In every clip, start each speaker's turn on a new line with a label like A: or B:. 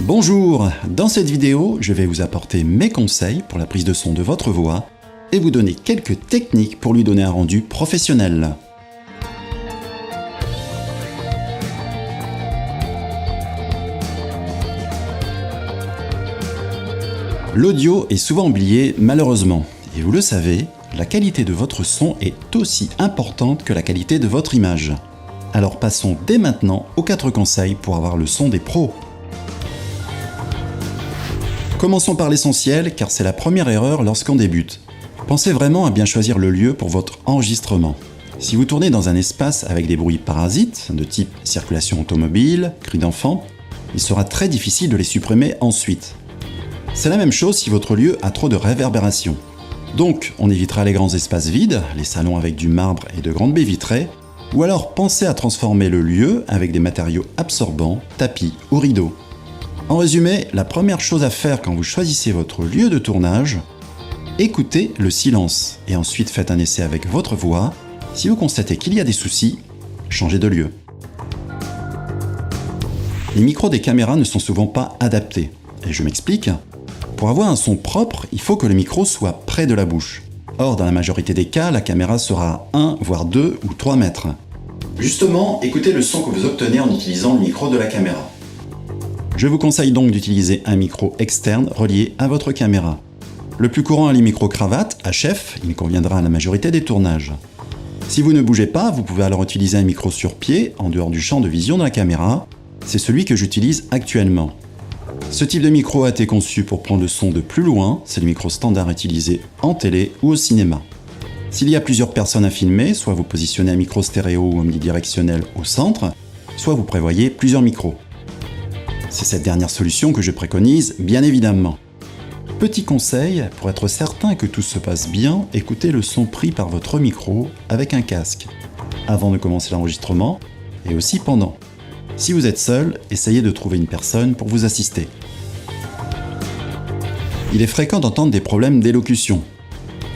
A: Bonjour, dans cette vidéo, je vais vous apporter mes conseils pour la prise de son de votre voix et vous donner quelques techniques pour lui donner un rendu professionnel. L'audio est souvent oublié malheureusement, et vous le savez, la qualité de votre son est aussi importante que la qualité de votre image. Alors passons dès maintenant aux 4 conseils pour avoir le son des pros. Commençons par l'essentiel car c'est la première erreur lorsqu'on débute. Pensez vraiment à bien choisir le lieu pour votre enregistrement. Si vous tournez dans un espace avec des bruits parasites, de type circulation automobile, cris d'enfants, il sera très difficile de les supprimer ensuite. C'est la même chose si votre lieu a trop de réverbération. Donc on évitera les grands espaces vides, les salons avec du marbre et de grandes baies vitrées, ou alors pensez à transformer le lieu avec des matériaux absorbants, tapis ou rideaux. En résumé, la première chose à faire quand vous choisissez votre lieu de tournage, écoutez le silence et ensuite faites un essai avec votre voix. Si vous constatez qu'il y a des soucis, changez de lieu. Les micros des caméras ne sont souvent pas adaptés, et je m'explique. Pour avoir un son propre, il faut que le micro soit près de la bouche. Or, dans la majorité des cas, la caméra sera à 1, voire 2 ou 3 mètres. Justement, écoutez le son que vous obtenez en utilisant le micro de la caméra. Je vous conseille donc d'utiliser un micro externe relié à votre caméra. Le plus courant est les micro-cravates, HF, il conviendra à la majorité des tournages. Si vous ne bougez pas, vous pouvez alors utiliser un micro sur pied, en dehors du champ de vision de la caméra. C'est celui que j'utilise actuellement. Ce type de micro a été conçu pour prendre le son de plus loin, c'est le micro standard utilisé en télé ou au cinéma. S'il y a plusieurs personnes à filmer, soit vous positionnez un micro stéréo ou omnidirectionnel au centre, soit vous prévoyez plusieurs micros. C'est cette dernière solution que je préconise, bien évidemment. Petit conseil, pour être certain que tout se passe bien, écoutez le son pris par votre micro avec un casque, avant de commencer l'enregistrement et aussi pendant. Si vous êtes seul, essayez de trouver une personne pour vous assister. Il est fréquent d'entendre des problèmes d'élocution.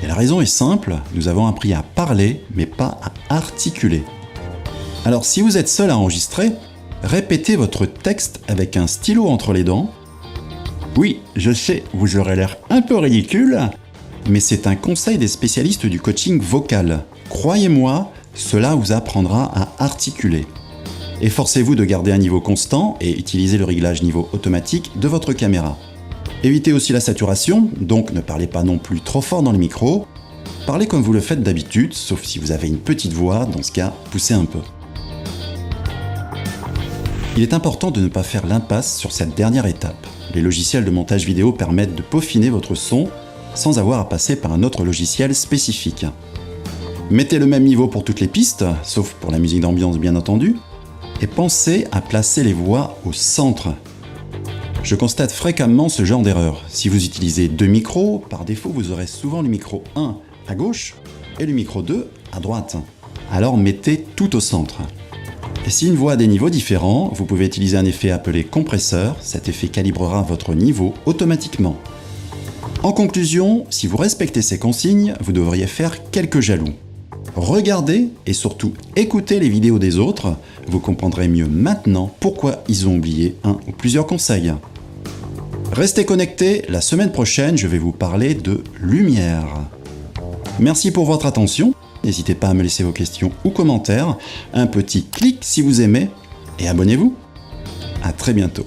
A: Et la raison est simple, nous avons appris à parler, mais pas à articuler. Alors si vous êtes seul à enregistrer, répétez votre texte avec un stylo entre les dents. Oui, je sais, vous aurez l'air un peu ridicule, mais c'est un conseil des spécialistes du coaching vocal. Croyez-moi, cela vous apprendra à articuler. Efforcez-vous de garder un niveau constant et utilisez le réglage niveau automatique de votre caméra. Évitez aussi la saturation, donc ne parlez pas non plus trop fort dans le micro. Parlez comme vous le faites d'habitude, sauf si vous avez une petite voix, dans ce cas, poussez un peu. Il est important de ne pas faire l'impasse sur cette dernière étape. Les logiciels de montage vidéo permettent de peaufiner votre son sans avoir à passer par un autre logiciel spécifique. Mettez le même niveau pour toutes les pistes, sauf pour la musique d'ambiance bien entendu, et pensez à placer les voix au centre. Je constate fréquemment ce genre d'erreur. Si vous utilisez 2 micros, par défaut vous aurez souvent le micro 1 à gauche et le micro 2 à droite. Alors mettez tout au centre. Et si une voix a des niveaux différents, vous pouvez utiliser un effet appelé compresseur. Cet effet calibrera votre niveau automatiquement. En conclusion, si vous respectez ces consignes, vous devriez faire quelques jaloux. Regardez et surtout écoutez les vidéos des autres, vous comprendrez mieux maintenant pourquoi ils ont oublié un ou plusieurs conseils. Restez connectés, la semaine prochaine je vais vous parler de lumière. Merci pour votre attention. N'hésitez pas à me laisser vos questions ou commentaires, un petit clic si vous aimez, et abonnez-vous. À très bientôt.